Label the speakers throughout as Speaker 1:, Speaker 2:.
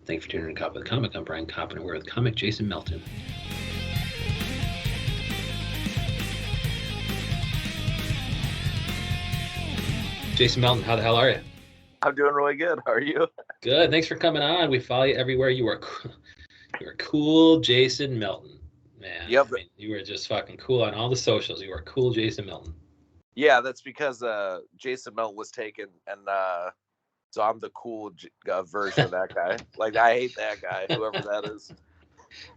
Speaker 1: Thanks for tuning in to Koppen the Comic. I'm Brian Koppen, and we're with comic Jason Melton. Jason Melton, how the hell are you?
Speaker 2: I'm doing really good. How are you?
Speaker 1: Good. Thanks for coming on. We follow you everywhere. You are cool, Jason Melton. Man,
Speaker 2: Yep.
Speaker 1: I mean, you were just fucking cool on all the socials. You are cool, Jason Melton.
Speaker 2: Yeah, that's because Jason Melton was taken, and so I'm the cool version of that guy. Like, I hate that guy, whoever that is.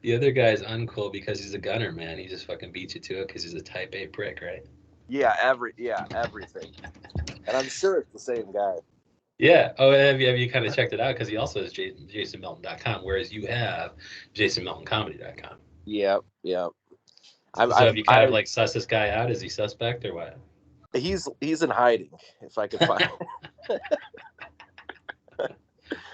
Speaker 1: The other guy's uncool because he's a gunner, man. He just fucking beats you to it because he's a type A prick, right?
Speaker 2: Yeah, everything. And I'm sure it's the same guy.
Speaker 1: Yeah. Oh, have you kind of checked it out? Because he also has JasonMelton.com, whereas you have JasonMeltonComedy.com.
Speaker 2: Yep.
Speaker 1: So have you kind of like sussed this guy out? Is he suspect or what?
Speaker 2: He's in hiding, if I could find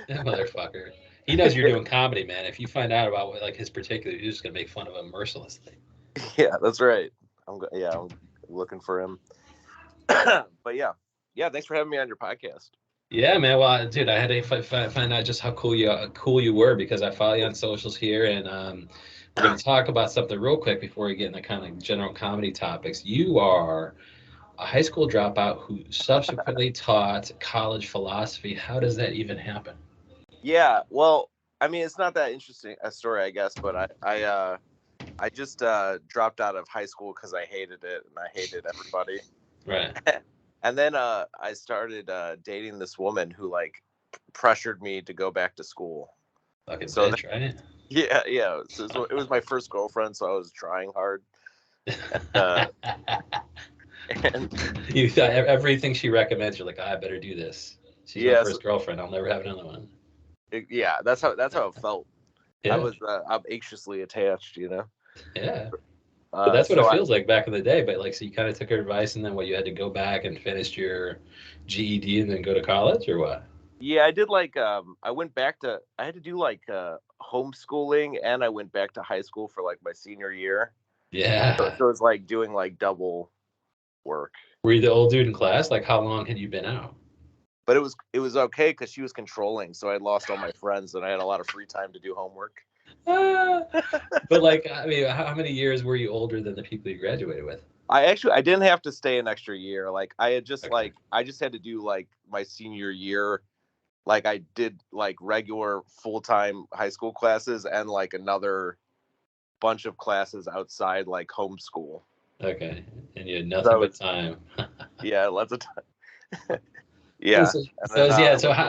Speaker 1: That motherfucker. He knows you're doing comedy, man. If you find out about what, like his particular, you're just gonna make fun of him mercilessly.
Speaker 2: Yeah, that's right. I'm looking for him. But yeah, thanks for having me on your podcast.
Speaker 1: Yeah, man. Well, dude, I had to find out just how cool you were because I follow you on socials here, and we're gonna talk about something real quick before we get into kind of general comedy topics. You are a high school dropout who subsequently taught college philosophy. How does that even happen?
Speaker 2: Yeah, well, I mean, it's not that interesting a story, I guess, but I just dropped out of high school because I hated it and I hated everybody.
Speaker 1: Right.
Speaker 2: And then I started dating this woman who like pressured me to go back to school.
Speaker 1: Fucking bitch, right?
Speaker 2: Yeah. So it was my first girlfriend, so I was trying hard.
Speaker 1: And you thought everything she recommends, you're like, I better do this. She's my first girlfriend. I'll never have another one.
Speaker 2: That's how it felt.
Speaker 1: Yeah.
Speaker 2: I'm anxiously attached,
Speaker 1: Yeah. But that's what it feels like back in the day. But like, so you kind of took her advice, and then what? You had to go back and finish your GED, and then go to college, or what?
Speaker 2: Yeah, I did like I had to do like homeschooling, and I went back to high school for like my senior year.
Speaker 1: Yeah.
Speaker 2: So it was like doing like double work.
Speaker 1: Were you the old dude in class? Like, how long had you been out?
Speaker 2: But it was okay because she was controlling, so I lost all my friends, and I had a lot of free time to do homework.
Speaker 1: But like, I mean, how many years were you older than the people you graduated with?
Speaker 2: I didn't have to stay an extra year. Like I had just I just had to do like my senior year. Like I did like regular full-time high school classes and like another bunch of classes outside like homeschool.
Speaker 1: Okay. And you had nothing but time.
Speaker 2: Yeah, lots of time. Yeah.
Speaker 1: So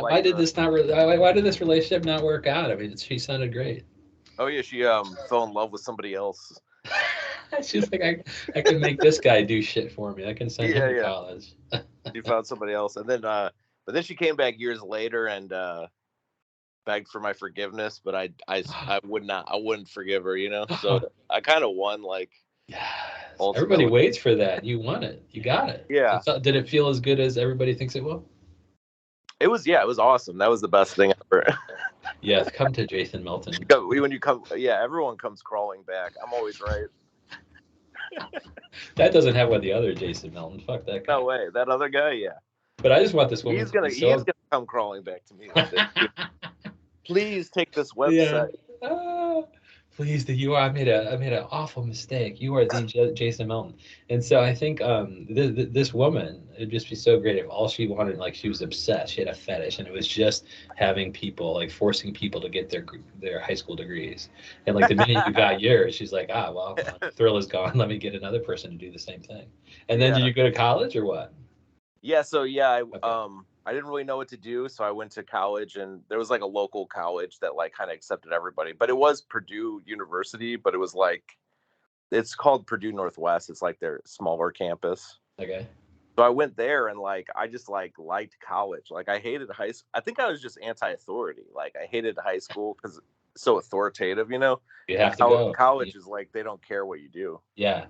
Speaker 1: why did this why did this relationship not work out? I mean, she sounded great.
Speaker 2: Oh yeah, she fell in love with somebody else.
Speaker 1: She's like, I can make this guy do shit for me. I can send him to college.
Speaker 2: She found somebody else, and then but then she came back years later and begged for my forgiveness, but I wouldn't forgive her, So I kind of won, like.
Speaker 1: Yes. Everybody waits for that. You won it. You got it.
Speaker 2: Yeah.
Speaker 1: Did it feel as good as everybody thinks it will?
Speaker 2: It was awesome. That was the best thing ever.
Speaker 1: Yeah, come to Jason Melton.
Speaker 2: When you come, everyone comes crawling back. I'm always right.
Speaker 1: That doesn't have what the other Jason Melton. Fuck that guy.
Speaker 2: No way. That other guy, yeah.
Speaker 1: But I just want this woman.
Speaker 2: He's gonna come crawling back to me. Please take this website.
Speaker 1: Yeah. Please, I made an awful mistake. You are the Jason Melton, and so I think this woman, it'd just be so great if all she wanted, like she was obsessed. She had a fetish, and it was just having people, like forcing people to get their high school degrees. And like the minute you got yours, she's like, well, the thrill is gone. Let me get another person to do the same thing. And then did you go to college or what?
Speaker 2: Yeah. So I didn't really know what to do, so I went to college, and there was like a local college that like kind of accepted everybody, but it was Purdue University, but it was like, it's called Purdue Northwest. It's like their smaller campus.
Speaker 1: Okay.
Speaker 2: So I went there, and like I just like liked college. Like I hated high school. I think I was just anti-authority. Like I hated high school because it's so authoritative,
Speaker 1: You have to go.
Speaker 2: College is like they don't care what you do.
Speaker 1: Yeah.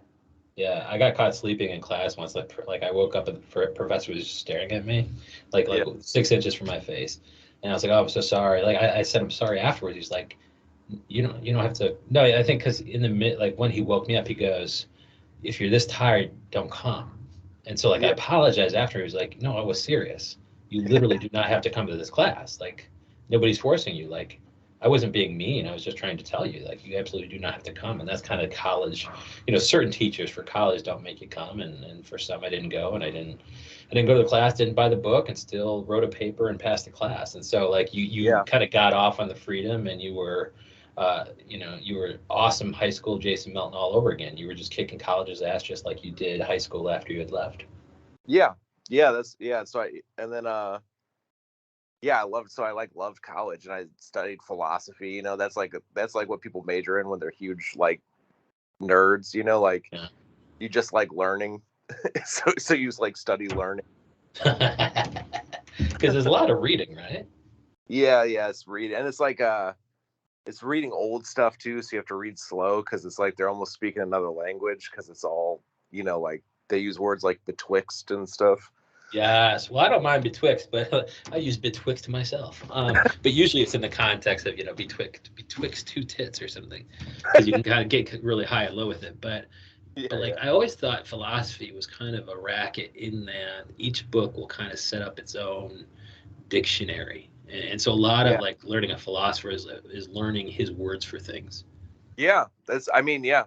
Speaker 1: Yeah, I got caught sleeping in class once. Like I woke up and the professor was just staring at me, like 6 inches from my face, and I was like, "Oh, I'm so sorry." Like I said, "I'm sorry." Afterwards, he's like, "You don't have to." No, I think because in the like when he woke me up, he goes, "If you're this tired, don't come." And so I apologized after. He was like, "No, I was serious. You literally do not have to come to this class. Like nobody's forcing you. Like I wasn't being mean. I was just trying to tell you, like, you absolutely do not have to come. And that's kind of college. Certain teachers for college don't make you come, and for some, I didn't go, and I didn't go to the class, didn't buy the book, and still wrote a paper and passed the class. And so, like, you
Speaker 2: Yeah.
Speaker 1: kind of got off on the freedom, and you were awesome high school Jason Melton all over again. You were just kicking college's ass, just like you did high school after you had left.
Speaker 2: Yeah. Yeah. So and then, yeah, I like loved college, and I studied philosophy. That's like what people major in when they're huge, like, nerds, like
Speaker 1: Yeah.
Speaker 2: you just like learning. So you like study learning.
Speaker 1: Because there's a lot of reading, right?
Speaker 2: Yeah. Yeah. It's reading. And it's reading old stuff too. So you have to read slow, because it's like they're almost speaking another language, because it's all, like they use words like betwixt and stuff.
Speaker 1: Yes. Well, I don't mind betwixt, but I use betwixt myself. But usually it's in the context of, betwixt two tits or something, because you can kind of get really high and low with it.
Speaker 2: Yeah.
Speaker 1: But like,
Speaker 2: Yeah.
Speaker 1: I always thought philosophy was kind of a racket in that each book will kind of set up its own dictionary. And so a lot of
Speaker 2: Yeah.
Speaker 1: like learning a philosopher is learning his words for things.
Speaker 2: Yeah. Yeah,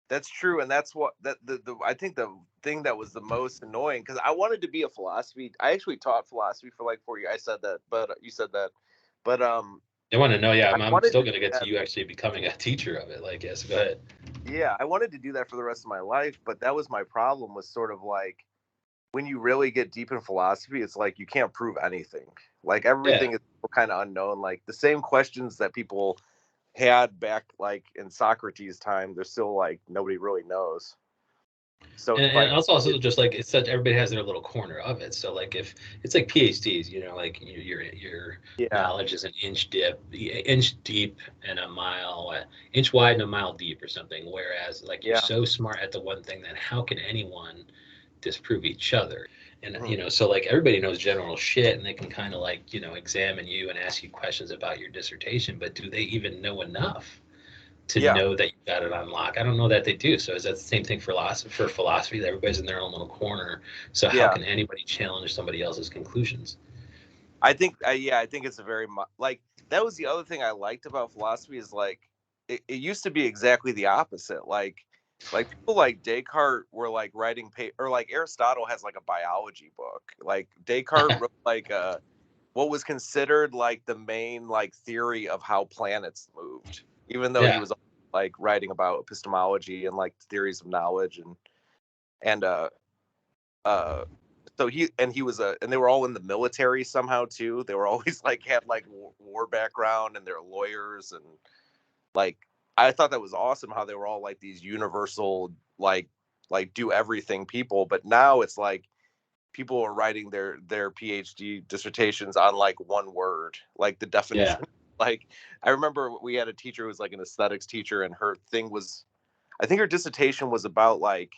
Speaker 2: that's true. And that's what I think the thing that was the most annoying, because I wanted to be a philosophy. I actually taught philosophy for like 4 years. I said that, but you said that. But
Speaker 1: I want to know, yeah,
Speaker 2: I
Speaker 1: I'm
Speaker 2: wanted
Speaker 1: still
Speaker 2: to
Speaker 1: going
Speaker 2: do
Speaker 1: to get to
Speaker 2: that.
Speaker 1: you actually becoming a teacher of it. Like, yes, go ahead.
Speaker 2: Yeah, I wanted to do that for the rest of my life, but that was my problem, was sort of like, when you really get deep in philosophy, it's like you can't prove anything. Like,
Speaker 1: Yeah.
Speaker 2: everything is kind of unknown. Like, the same questions that people had back, like, in Socrates' time, they're still like nobody really knows. So
Speaker 1: And,
Speaker 2: it's
Speaker 1: and
Speaker 2: like
Speaker 1: also just like it's such everybody has their little corner of it. So like if it's like PhDs, like your
Speaker 2: yeah,
Speaker 1: knowledge is an inch deep and a mile inch wide and a mile deep or something. Whereas like you're
Speaker 2: yeah.
Speaker 1: so smart at the one thing that how can anyone disprove each other? And
Speaker 2: Mhm.
Speaker 1: so like everybody knows general shit and they can kind of like examine you and ask you questions about your dissertation, but do they even know enough to
Speaker 2: Yeah,
Speaker 1: know that you got it on lock? I don't know that they do. So is that the same thing for philosophy? That everybody's in their own little corner. So how
Speaker 2: yeah.
Speaker 1: can anybody challenge somebody else's conclusions?
Speaker 2: I think it's a very like, that was the other thing I liked about philosophy, is like, it used to be exactly the opposite. Like people like Descartes were like writing or like Aristotle has like a biology book. Like Descartes wrote like what was considered like the main like theory of how planets moved, even though he
Speaker 1: Yeah,
Speaker 2: was like writing about epistemology and like theories of knowledge, and uh so he was and they were all in the military somehow too. They were always like had like war background, and they're lawyers, and like, I thought that was awesome how they were all like these universal, like do everything people. But now it's like people are writing their PhD dissertations on like one word, like the
Speaker 1: yeah,
Speaker 2: definition. Like, I remember we had a teacher who was like an aesthetics teacher, and her thing was, I think her dissertation was about like,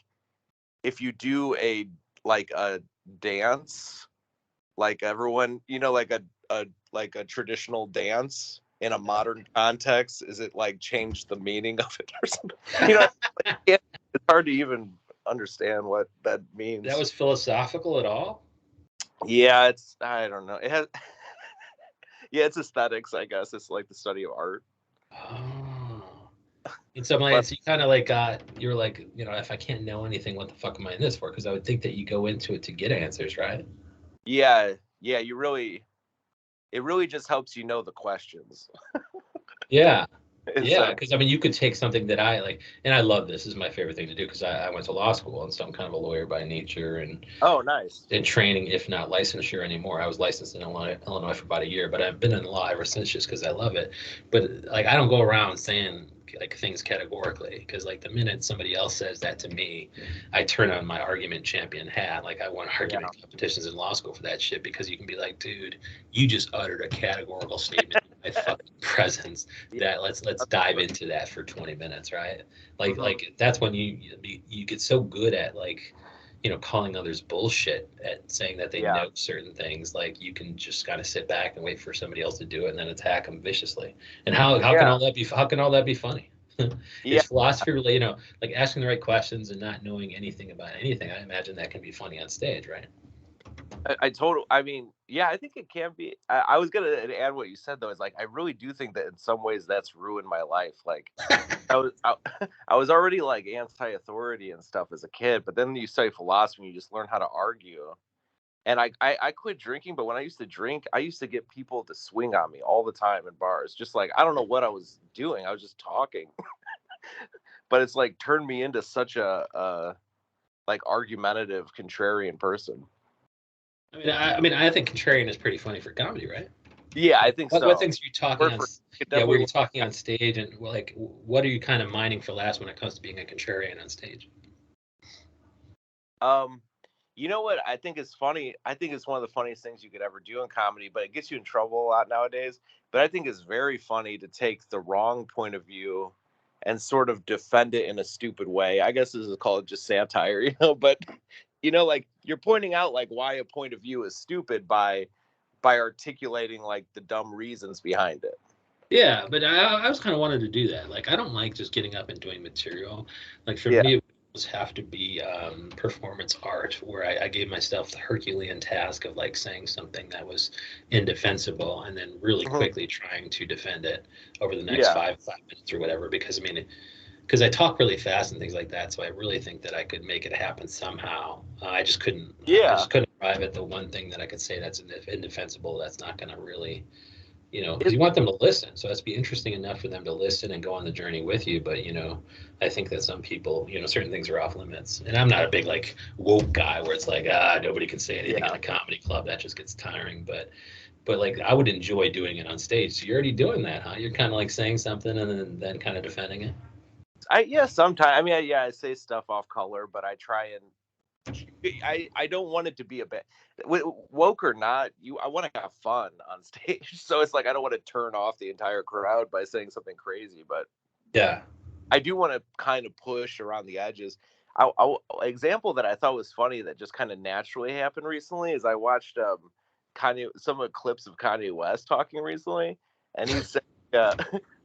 Speaker 2: if you do a dance, like everyone, like a traditional dance in a modern context, is it like changed the meaning of it or something? You know, it's hard to even understand what that
Speaker 1: that
Speaker 2: means.
Speaker 1: was philosophical at all.
Speaker 2: Yeah, I don't know. It has yeah, it's aesthetics, I guess. It's like the study of art.
Speaker 1: Oh. And so,
Speaker 2: But
Speaker 1: so you kind of like you're like, if I can't know anything, what the fuck am I in this for? Because I would think that you go into it to get answers, right?
Speaker 2: yeah, yeah, it really just helps the questions.
Speaker 1: Yeah.
Speaker 2: Instead
Speaker 1: Yeah,
Speaker 2: of
Speaker 1: because I mean, you could take something that I like, and I love this. This is my favorite thing to do because I went to law school, and so I'm kind of a lawyer by nature, and
Speaker 2: oh, nice.
Speaker 1: training, if not licensure anymore. I was licensed in Illinois for about a year, but I've been in law ever since just because I love it. But like, I don't go around saying like things categorically because like the minute somebody else says that to me, I turn on my argument champion hat. Like I won
Speaker 2: Yeah,
Speaker 1: argument competitions in law school for that shit because you can be like, dude, you just uttered a categorical statement in my fucking presence.
Speaker 2: yeah.
Speaker 1: That let's
Speaker 2: That's
Speaker 1: dive
Speaker 2: right.
Speaker 1: into that for 20 minutes, right?
Speaker 2: Mhm.
Speaker 1: Like that's when you get so good at like calling others bullshit at saying that they
Speaker 2: Yeah,
Speaker 1: know certain things, like you can just kind of sit back and wait for somebody else to do it and then attack them viciously. And
Speaker 2: yeah,
Speaker 1: how can all that be funny?
Speaker 2: yeah.
Speaker 1: Is philosophy really, like asking the right questions and not knowing anything about anything? I imagine that can be funny on stage, right?
Speaker 2: I mean, yeah, I think it can be. I was gonna add what you said though. Is like I really do think that in some ways that's ruined my life. Like I was already like anti-authority and stuff as a kid, but then you study philosophy and you just learn how to argue. And I quit drinking, but when I used to drink, I used to get people to swing on me all the time in bars. Just like I don't know what I was doing. I was just talking. But it's like turned me into such a like argumentative, contrarian person.
Speaker 1: I mean, I think contrarian is pretty funny for comedy, right?
Speaker 2: Yeah, I think
Speaker 1: What
Speaker 2: so.
Speaker 1: things are you talking
Speaker 2: Work
Speaker 1: on?
Speaker 2: for it
Speaker 1: Yeah, where
Speaker 2: definitely.
Speaker 1: you're talking on stage, and well, like, what are you kind of mining for last when it comes to being a contrarian on stage?
Speaker 2: Um, you know what I think is funny? I think it's one of the funniest things you could ever do in comedy, but it gets you in trouble a lot nowadays. But I think it's very funny to take the wrong point of view and sort of defend it in a stupid way. I guess this is called just satire, you know. But like you're pointing out like why a point of view is stupid by articulating like the dumb reasons behind it.
Speaker 1: Yeah, but I was kind of wanted to do that. Like, I don't like just getting up and doing material. Like, for
Speaker 2: Yeah.
Speaker 1: me, it was have to be performance art, where I gave myself the Herculean task of like saying something that was indefensible and then really
Speaker 2: Mhm.
Speaker 1: quickly trying to defend it over the next
Speaker 2: Yeah.
Speaker 1: five minutes or whatever. Because I mean, because I talk really fast and things like that, so I really think that I could make it happen somehow. I just couldn't. I
Speaker 2: Yeah.
Speaker 1: just couldn't arrive at the one thing that I could say that's indefensible. That's not going to really, because
Speaker 2: It,
Speaker 1: you want them to listen. So it's be interesting enough for them to listen and go on the journey with you. But I think that some people, certain things are off limits. And I'm not a big like woke guy where it's like nobody can say anything in
Speaker 2: yeah.
Speaker 1: a comedy club. That just gets tiring. But like I would enjoy doing it on stage. So you're already doing that, huh? You're kind of like saying something and then kind of defending it.
Speaker 2: Yeah, sometimes. I mean, yeah, I say stuff off color, but I try and I don't want it to be a bit woke or not. I want to have fun on stage, so it's like I don't want to turn off the entire crowd by saying something crazy, but
Speaker 1: Yeah.
Speaker 2: I do want to kind of push around the edges. Example that I thought was funny that just kind of naturally happened recently is I watched Kanye some of clips of Kanye West talking recently, and he said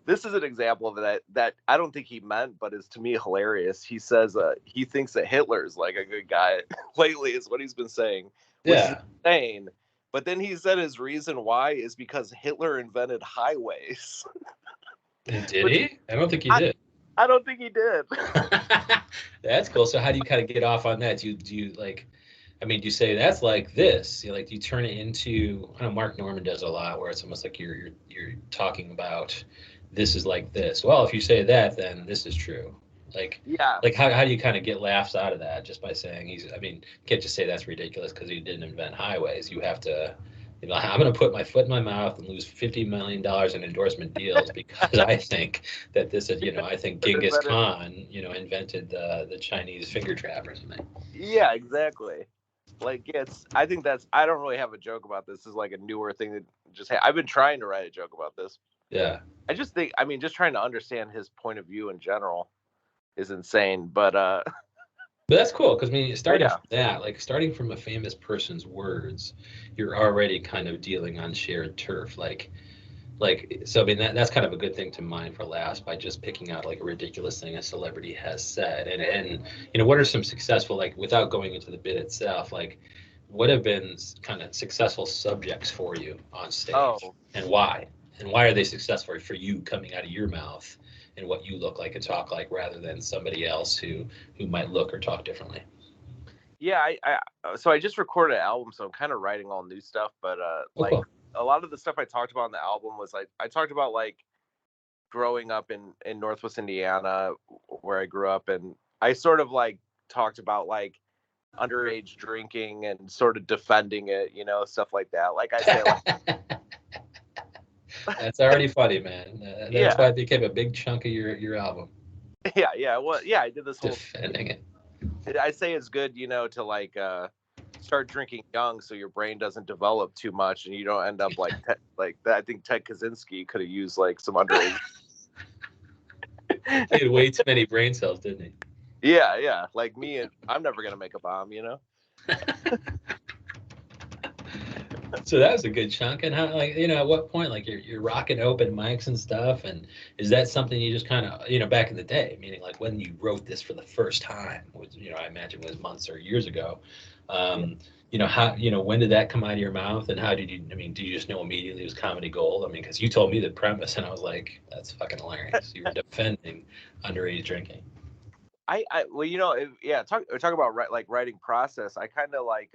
Speaker 2: this is an example of that I don't think he meant, but is to me hilarious. He says he thinks that Hitler's like a good guy lately, is what he's been saying, which is
Speaker 1: Yeah.
Speaker 2: insane. But then he said his reason why is because Hitler invented highways,
Speaker 1: And did
Speaker 2: which
Speaker 1: he? I don't think he
Speaker 2: I,
Speaker 1: did.
Speaker 2: I don't think he did.
Speaker 1: That's cool. So how do you kind of get off on that? Do you like, I mean, do you say that's like this? Like, do you turn it into? I know Mark Norman does a lot, where it's almost like you're talking about this is like this. Well, if you say that, then this is true. Like,
Speaker 2: Yeah,
Speaker 1: like how do you kind of get laughs out of that just by saying he's? I mean, you can't just say that's ridiculous because he didn't invent highways. You have to. I'm going to put my foot in my mouth and lose $50 million in endorsement deals because I think that this is, I think Genghis
Speaker 2: invented.
Speaker 1: Khan, invented the Chinese finger trap or something.
Speaker 2: Yeah, exactly. Like it's. I think that's. I don't really have a joke about this. This is like a newer thing that just. I've been trying to write a joke about this.
Speaker 1: Yeah.
Speaker 2: I just think. I mean, just trying to understand his point of view in general is insane. But
Speaker 1: But that's cool because I mean, starting
Speaker 2: yeah,
Speaker 1: from that, like starting from a famous person's words, you're already kind of dealing on shared turf. So I mean that's kind of a good thing to mine for last by just picking out like a ridiculous thing a celebrity has said. And what are some successful, like without going into the bit itself, like what have been kind of successful subjects for you on stage
Speaker 2: oh
Speaker 1: and why? And why are they successful for you coming out of your mouth and what you look like and talk like rather than somebody else who might look or talk differently?
Speaker 2: yeah. So I just recorded an album, so I'm kind of writing all new stuff. But
Speaker 1: Oh,
Speaker 2: like
Speaker 1: cool.
Speaker 2: a lot of the stuff I talked about on the album was like I talked about like growing up in Northwest Indiana where I grew up, and I sort of like talked about like underage drinking and sort of defending it, stuff like that. Like I say, like
Speaker 1: That's already funny, man. That's
Speaker 2: yeah,
Speaker 1: why it became a big chunk of your album,
Speaker 2: yeah. Well, yeah, I did this whole.
Speaker 1: defending it.
Speaker 2: I say it's good, to like start drinking young so your brain doesn't develop too much and you don't end up like like that. I think Ted Kaczynski could have used like some underage.
Speaker 1: He had way too many brain cells, didn't
Speaker 2: Yeah, yeah. Like me, and I'm never gonna make a bomb.
Speaker 1: he? So that was a good chunk. And how, like, at what point, like, you're rocking open mics and stuff, and is that something you just kind of, back in the day, meaning like when you wrote this for the first time, which I imagine was months or years ago,
Speaker 2: Yeah.
Speaker 1: um, how, when did that come out of your mouth, and how did you, I mean, did you just know immediately it was comedy gold? I mean, because you told me the premise, and I was like, that's fucking hilarious. You were defending underage drinking.
Speaker 2: Well, yeah, talk about like writing process. I kind of like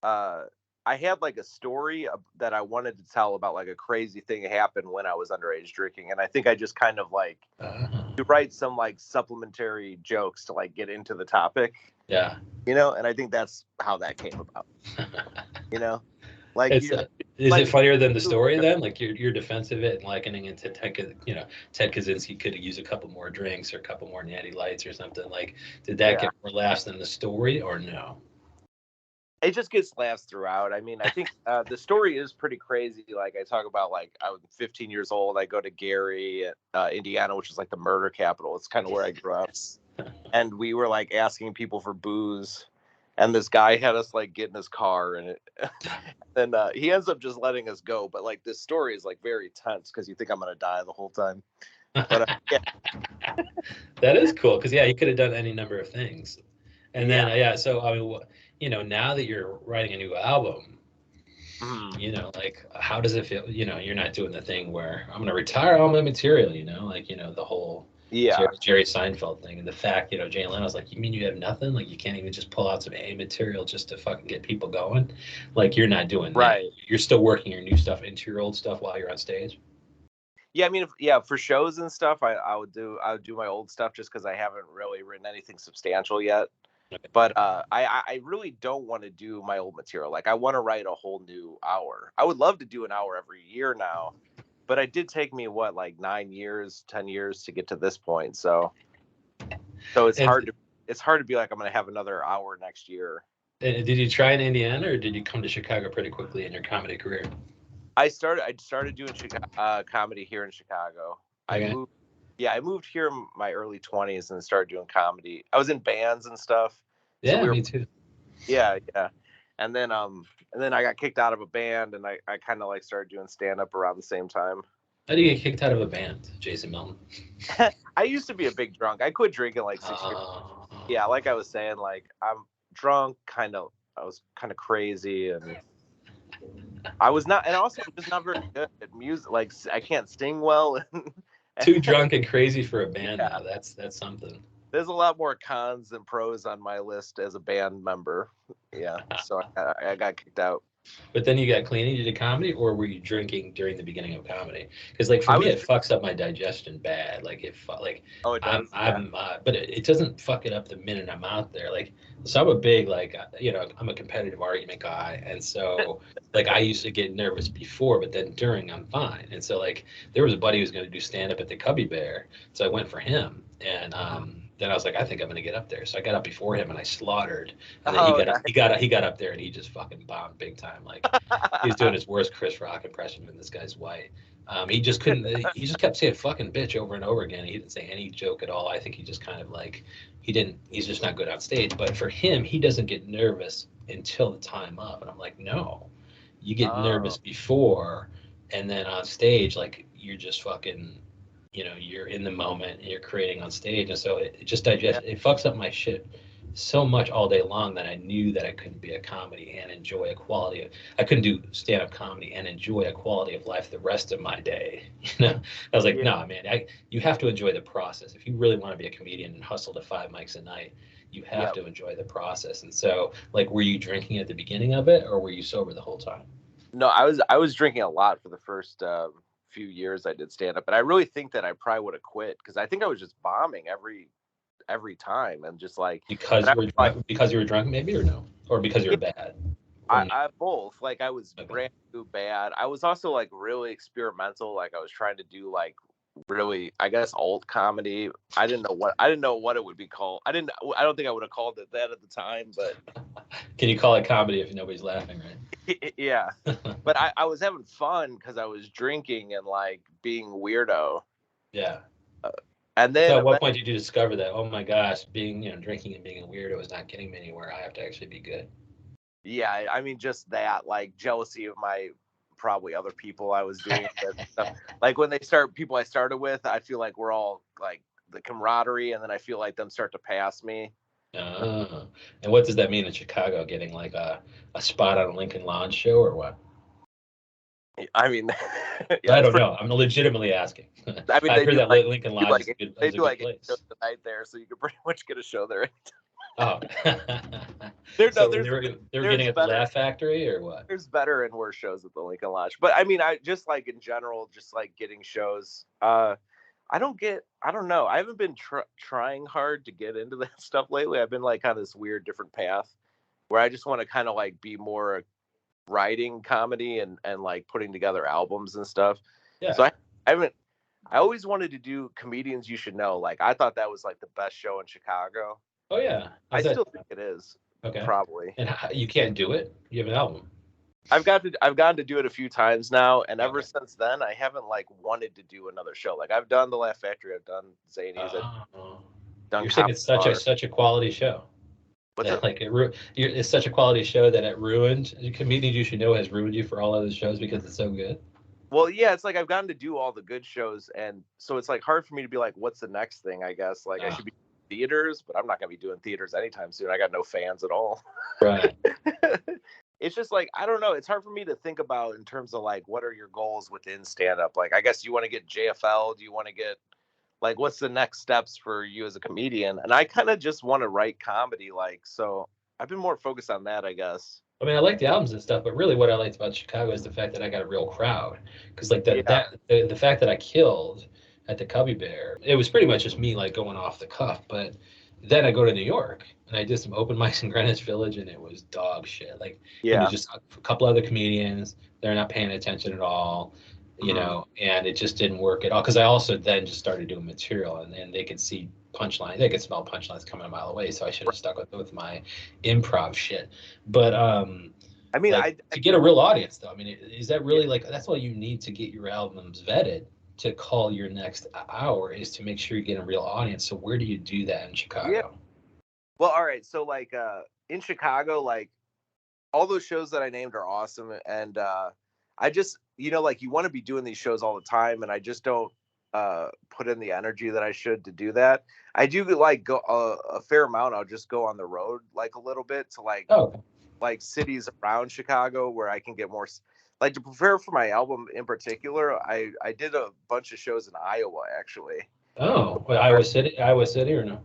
Speaker 2: uh I had like a story that I wanted to tell about like a crazy thing that happened when I was underage drinking, and I think I just kind of like
Speaker 1: Uh,
Speaker 2: to write some like supplementary jokes to like get into the topic,
Speaker 1: yeah.
Speaker 2: and I think that's how that came about. You know, like
Speaker 1: It's
Speaker 2: you
Speaker 1: is it
Speaker 2: like
Speaker 1: funnier than the story then? Like you're defensive it and likening it to Ted Kaczynski could use a couple more drinks or a couple more natty lights or something. Like, did that
Speaker 2: yeah,
Speaker 1: get more laughs than the story or no?
Speaker 2: it just gets laughs throughout. I mean, I think the story is pretty crazy. Like I talk about, like I was 15 years old. I go to Gary, Indiana, which is like the murder capital. It's kind of where I grew up, and we were like asking people for booze, and this guy had us like get in his car, and then he ends up just letting us go. But like this story is like very tense because you think I'm gonna die the whole time. But yeah,
Speaker 1: That is cool because yeah, you could have done any number of things. And then
Speaker 2: yeah.
Speaker 1: yeah, so I mean, now that you're writing a new album,
Speaker 2: Mhm.
Speaker 1: like how does it feel? You're not doing the thing where I'm gonna retire all my material. Like the whole
Speaker 2: Yeah.
Speaker 1: Jerry Seinfeld thing, and the fact Jay Leno's like, you mean you have nothing? Like you can't even just pull out some A material just to fucking get people going? Like you're not doing that.
Speaker 2: Right.
Speaker 1: You're still working your new stuff into your old stuff while you're on stage.
Speaker 2: Yeah, I mean, yeah, for shows and stuff, I would do my old stuff just because I haven't really written anything substantial yet.
Speaker 1: Okay.
Speaker 2: But I really don't want to do my old material. Like I want to write a whole new hour. I would love to do an hour every year now, but it did take me what, like 9 years, 10 years to get to this point. So it's
Speaker 1: And,
Speaker 2: hard to be like I'm gonna have another hour next year.
Speaker 1: and did you try in Indiana or did you come to Chicago pretty quickly in your comedy career?
Speaker 2: I started doing comedy here in Chicago. I
Speaker 1: Okay.
Speaker 2: moved Yeah, I moved here in my early 20s and started doing comedy. I was in bands and stuff. So
Speaker 1: Yeah,
Speaker 2: we were
Speaker 1: me too.
Speaker 2: Yeah, yeah. And then I got kicked out of a band and I kind of like started doing stand up around the same time.
Speaker 1: How do you get kicked out of a band, Jason Melton?
Speaker 2: I used to be a big drunk. I quit drinking like 6 years.
Speaker 1: Uh,
Speaker 2: Yeah, like I was saying, like I'm drunk, I was kind of crazy, and I was not, and also I'm just not very good at music. Like I can't sing well.
Speaker 1: Too drunk and crazy for a band
Speaker 2: Yeah,
Speaker 1: now. That's something.
Speaker 2: there's a lot more cons than pros on my list as a band member. Yeah, so I got kicked out.
Speaker 1: But then you got clean and you did comedy, or were you drinking during the beginning of comedy? Because like for
Speaker 2: I
Speaker 1: me,
Speaker 2: was.
Speaker 1: it fucks up my digestion bad. Like if like
Speaker 2: Oh, it does. Yeah.
Speaker 1: but it doesn't fuck it up the minute I'm out there. Like so, I'm a big like I'm a competitive argument guy, and so like I used to get nervous before, but then during I'm fine. And so like there was a buddy who was going to do stand up at the Cubby Bear, so I went for him, and then I was like, I think I'm going to get up there. So I got up before him and I slaughtered, and then he
Speaker 2: Oh,
Speaker 1: got up, he got up there and he just fucking bombed big time. Like he was doing his worst Chris Rock impression when this guy's white. He just couldn't. He just kept saying "fucking bitch" over and over again. He didn't say any joke at all. I think he just kind of like he didn't. He's just not good on stage. But for him, he doesn't get nervous until the time up. And I'm like, no, you get
Speaker 2: oh,
Speaker 1: nervous before, and then on stage, like you're just fucking. You're in the moment and you're creating on stage, and so it just
Speaker 2: yeah.
Speaker 1: it fucks up my shit so much all day long that I knew that I couldn't be a comedy and enjoy a quality of I couldn't do stand up comedy and enjoy a quality of life the rest of my day. I was like,
Speaker 2: Yeah.
Speaker 1: no, man, you have to enjoy the process. If you really want to be a comedian and hustle to 5 mics a night, you have
Speaker 2: Yep.
Speaker 1: to enjoy the process. And so, like, were you drinking at the beginning of it, or were you sober the whole time?
Speaker 2: No, I was drinking a lot for the first few years I did stand up, but I really think that I probably would have quit because I think I was just bombing every time and just like, and
Speaker 1: Because
Speaker 2: I
Speaker 1: you were
Speaker 2: was like,
Speaker 1: drunk, because you were drunk, maybe, or no, or because you were
Speaker 2: yeah,
Speaker 1: bad, or no?
Speaker 2: I both, like I was
Speaker 1: Okay.
Speaker 2: brand new bad. I was also like really experimental. Like I was trying to do like really, I guess, old comedy. I didn't know what it would be called. I don't think I would have called it that at the time, but
Speaker 1: Can you call it comedy if nobody's laughing,
Speaker 2: yeah.
Speaker 1: right?
Speaker 2: But I was having fun because I was drinking and like being weirdo.
Speaker 1: Yeah.
Speaker 2: Uh, and
Speaker 1: So
Speaker 2: then
Speaker 1: at what
Speaker 2: eventually,
Speaker 1: point did you discover that, oh my gosh, being, drinking and being a weirdo is not getting me anywhere. I have to actually be good.
Speaker 2: yeah, I mean, just that, like jealousy of my probably other people I was doing it with and stuff. Like when people I started with, I feel like we're all like the camaraderie, and then I feel like them start to pass me.
Speaker 1: Oh. And what does that mean in Chicago? Getting like a spot on a Lincoln Lodge show or what?
Speaker 2: I mean, yeah,
Speaker 1: I
Speaker 2: it's
Speaker 1: don't
Speaker 2: pretty.
Speaker 1: know. I'm legitimately asking.
Speaker 2: I mean,
Speaker 1: I've
Speaker 2: they
Speaker 1: heard
Speaker 2: do
Speaker 1: that
Speaker 2: like
Speaker 1: Lincoln
Speaker 2: do
Speaker 1: Lodge
Speaker 2: like
Speaker 1: is a good
Speaker 2: they
Speaker 1: is a
Speaker 2: do
Speaker 1: good
Speaker 2: like shows
Speaker 1: place.
Speaker 2: tonight there, so you can pretty much get a show there.
Speaker 1: Oh.
Speaker 2: There, no,
Speaker 1: So they were getting
Speaker 2: there's
Speaker 1: at the
Speaker 2: better
Speaker 1: Laugh Factory or what?
Speaker 2: there's better and worse shows at the Lincoln Lodge. But I mean, I just like in general, just like getting shows. I don't know. I haven't been trying hard to get into that stuff lately. I've been like on this weird different path where I just want to kind of like be more writing comedy and like putting together albums and stuff. So
Speaker 1: Yeah.
Speaker 2: I haven't. I always wanted to do Comedians You Should Know. Like I thought that was like the best show in Chicago.
Speaker 1: Oh yeah.
Speaker 2: I
Speaker 1: How's that?
Speaker 2: still think it is,
Speaker 1: Okay.
Speaker 2: probably.
Speaker 1: And you can't do it? You have an album.
Speaker 2: I've gotten to do it a few times now, and ever
Speaker 1: Okay.
Speaker 2: since then, I haven't like wanted to do another show. Like I've done the Laugh Factory, I've done Zanies, I've
Speaker 1: Oh.
Speaker 2: done
Speaker 1: You're saying
Speaker 2: Comedy
Speaker 1: it's such a
Speaker 2: Bar.
Speaker 1: such a quality show
Speaker 2: What's
Speaker 1: that
Speaker 2: it?
Speaker 1: like it's such a quality show that it ruined Comedians You Should Know has ruined you for all other shows because it's so good.
Speaker 2: Well, yeah, it's like I've gotten to do all the good shows, and so it's like hard for me to be like, what's the next thing? I guess like I
Speaker 1: Oh,
Speaker 2: should be in theaters, but I'm not gonna be doing theaters anytime soon. I got no fans at all.
Speaker 1: right.
Speaker 2: It's just like I don't know. It's hard for me to think about in terms of like what are your goals within stand up. Like I guess you want to get JFL. Do you want to get like what's the next steps for you as a comedian? And I kind of just want to write comedy. Like so, I've been more focused on that, I guess.
Speaker 1: I mean, I like the albums and stuff, but really, what I liked about Chicago is the fact that I got a real crowd. Because like
Speaker 2: Yeah,
Speaker 1: the fact that I killed at the Cubby Bear, it was pretty much just me like going off the cuff. But then I go to New York and I did some open mics in Greenwich Village, and it was dog shit. Like it was
Speaker 2: yeah.
Speaker 1: just a couple other comedians. They're not paying attention at all,
Speaker 2: Hmm.
Speaker 1: and it just didn't work at all. Because I also then just started doing material, and they could see punchline, they could smell punchlines coming a mile away. So I should have stuck with my improv shit. But
Speaker 2: I mean,
Speaker 1: like
Speaker 2: I
Speaker 1: to get a
Speaker 2: would.
Speaker 1: real audience though, I mean, is that
Speaker 2: Yeah,
Speaker 1: really like that's all you need to get your albums vetted to call your next hour is to make sure you get a real audience. So where do you do that in
Speaker 2: yeah.
Speaker 1: Chicago?
Speaker 2: Well, all right. So like in Chicago, like all those shows that I named are awesome, and I just like you want to be doing these shows all the time, and I just don't put in the energy that I should to do that. I do like go a fair amount. I'll just go on the road like a little bit to
Speaker 1: Oh,
Speaker 2: like cities around Chicago where I can get more like to prepare for my album in particular. I did a bunch of shows in Iowa actually.
Speaker 1: oh, well, Iowa City or no?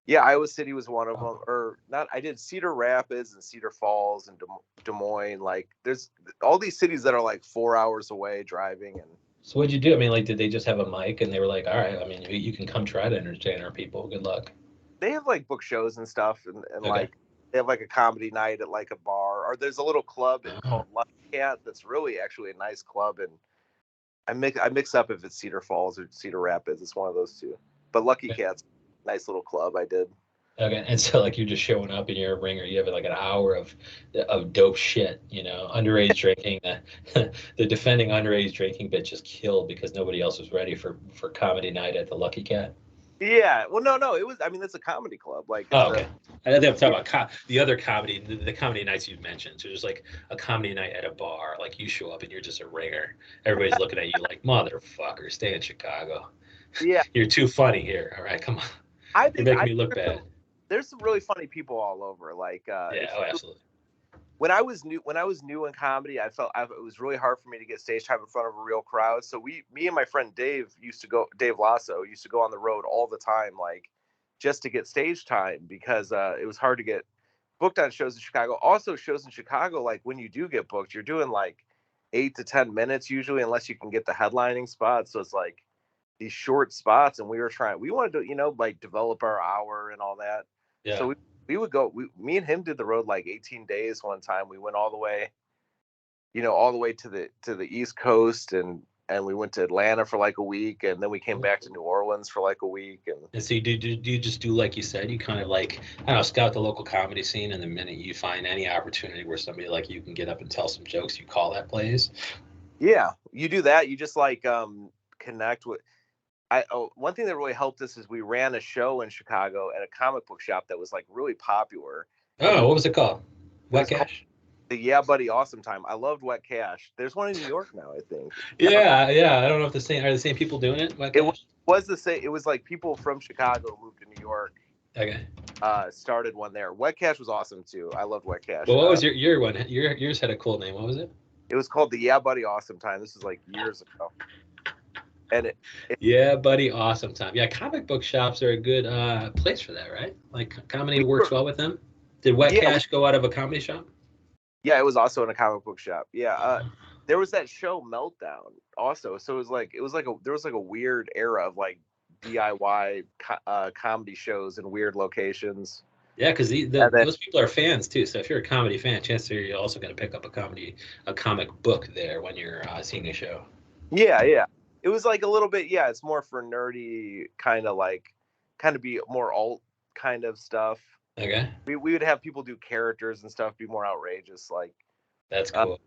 Speaker 2: Yeah, Iowa City was one of
Speaker 1: Oh.
Speaker 2: them, or not. I did Cedar Rapids and Cedar Falls and Des Moines. Like, there's all these cities that are like 4 hours away driving, and
Speaker 1: So what'd you do? I mean, like, did they just have a mic and they were like, all right, I mean, you can come try to entertain our people. Good luck.
Speaker 2: they have like book shows and stuff, and
Speaker 1: Okay.
Speaker 2: like they have like a comedy night at like a bar, or there's a little club
Speaker 1: Oh.
Speaker 2: called Lucky Cat that's really actually a nice club, and I mix up if it's Cedar Falls or Cedar Rapids. It's one of those two, but Lucky
Speaker 1: Okay.
Speaker 2: Cat's a nice little club. I did.
Speaker 1: Okay, and so like you're just showing up and you're a ringer. You have like an hour of dope shit, underage drinking. The defending underage drinking bit just killed because nobody else was ready for comedy night at the Lucky Cat.
Speaker 2: Yeah, well, no, it was. I mean, it's a comedy club. Like it's
Speaker 1: Oh,
Speaker 2: a
Speaker 1: okay. I think I'm talking about the other comedy, the comedy nights you've mentioned. So just like a comedy night at a bar, like you show up and you're just a ringer. Everybody's looking at you like motherfucker. Stay in Chicago.
Speaker 2: yeah.
Speaker 1: You're too funny here. All right, come on.
Speaker 2: I
Speaker 1: You're
Speaker 2: think
Speaker 1: making
Speaker 2: I
Speaker 1: me look bad.
Speaker 2: there's some really funny people all over. Like
Speaker 1: Yeah.
Speaker 2: if
Speaker 1: Oh,
Speaker 2: you
Speaker 1: absolutely.
Speaker 2: when I was new in comedy, it was really hard for me to get stage time in front of a real crowd. So me and my friend Dave Lasso used to go on the road all the time, like just to get stage time because it was hard to get booked on shows in Chicago. Also, shows in Chicago, like when you do get booked, you're doing like 8 to 10 minutes usually, unless you can get the headlining spot. So it's like these short spots, and we wanted to like develop our hour and all that. So
Speaker 1: Yeah.
Speaker 2: we would go. Me and him did the road like 18 days one time. We went all the way to the East Coast, and we went to Atlanta for like a week, and then we came back to New Orleans for like a week, and
Speaker 1: And so do you just do like you said, you kind of like, I don't know, scout the local comedy scene, and the minute you find any opportunity where somebody like you can get up and tell some jokes, you call that plays.
Speaker 2: yeah, you do that. You just like connect with. One thing that really helped us is we ran a show in Chicago at a comic book shop that was like really popular, and
Speaker 1: Oh, what was it called?
Speaker 2: it
Speaker 1: Wet
Speaker 2: was called
Speaker 1: Cash?
Speaker 2: the Yeah Buddy Awesome Time. I loved Wet Cash. There's one in New York now, I think. I don't.
Speaker 1: Yeah, yeah. I don't know if the same people doing it, Wet
Speaker 2: It
Speaker 1: Cash?
Speaker 2: was the same. It was like people from Chicago moved to New York,
Speaker 1: Okay.
Speaker 2: started one there. Wet Cash was awesome too. I loved Wet Cash.
Speaker 1: Well, what was your one? Yours had a cool name. What was it?
Speaker 2: It was called the Yeah Buddy Awesome Time. This was like years ago. And
Speaker 1: Yeah, buddy, awesome time. Yeah, comic book shops are a good place for that, right? Like comedy works well with them. Did Wet
Speaker 2: yeah,
Speaker 1: Cash go out of a comedy shop?
Speaker 2: yeah, it was also in a comic book shop. Yeah, there was that show Meltdown also. So there was like a weird era of like DIY comedy shows in weird locations.
Speaker 1: Yeah, because
Speaker 2: And then
Speaker 1: those people are fans too. So if you're a comedy fan, chances are you're also going to pick up a comic book there when you're seeing a show.
Speaker 2: yeah. It was like a little bit, yeah, it's more for nerdy kind of be more alt kind of stuff.
Speaker 1: Okay,
Speaker 2: We would have people do characters and stuff, be more outrageous, like
Speaker 1: that's cool.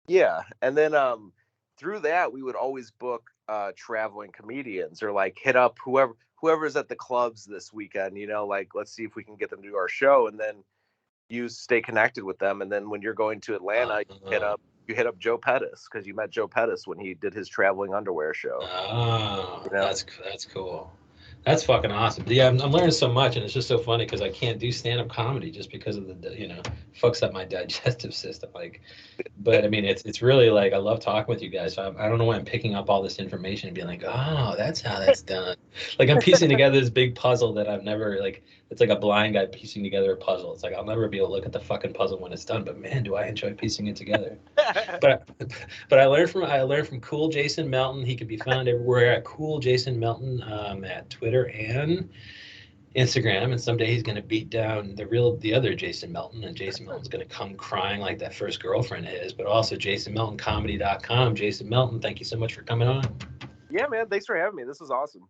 Speaker 2: yeah. And then through that we would always book traveling comedians or like hit up whoever's at the clubs this weekend, like let's see if we can get them to do our show, and then you stay connected with them. And then when you're going to Atlanta, you hit up Joe Pettis because you met Joe Pettis when he did his traveling underwear show.
Speaker 1: Oh, that's cool. That's fucking awesome. Yeah, I'm learning so much, and it's just so funny because I can't do stand-up comedy just because of the fucks up my digestive system. Like, but I mean, it's really like I love talking with you guys. So I don't know why I'm picking up all this information and being like, oh, that's how that's done. Like I'm piecing together this big puzzle that I've never like. It's like a blind guy piecing together a puzzle. It's like I'll never be able to look at the fucking puzzle when it's done. But man, do I enjoy piecing it together. But I learned from Cool Jason Melton. He can be found everywhere at Cool Jason Melton at Twitter and Instagram. And someday he's going to beat down the other Jason Melton, and Jason Melton's going to come crying like that first girlfriend is. But also JasonMeltonComedy.com. Jason Melton, thank you so much for coming on.
Speaker 2: Yeah, man. Thanks for having me. This was awesome.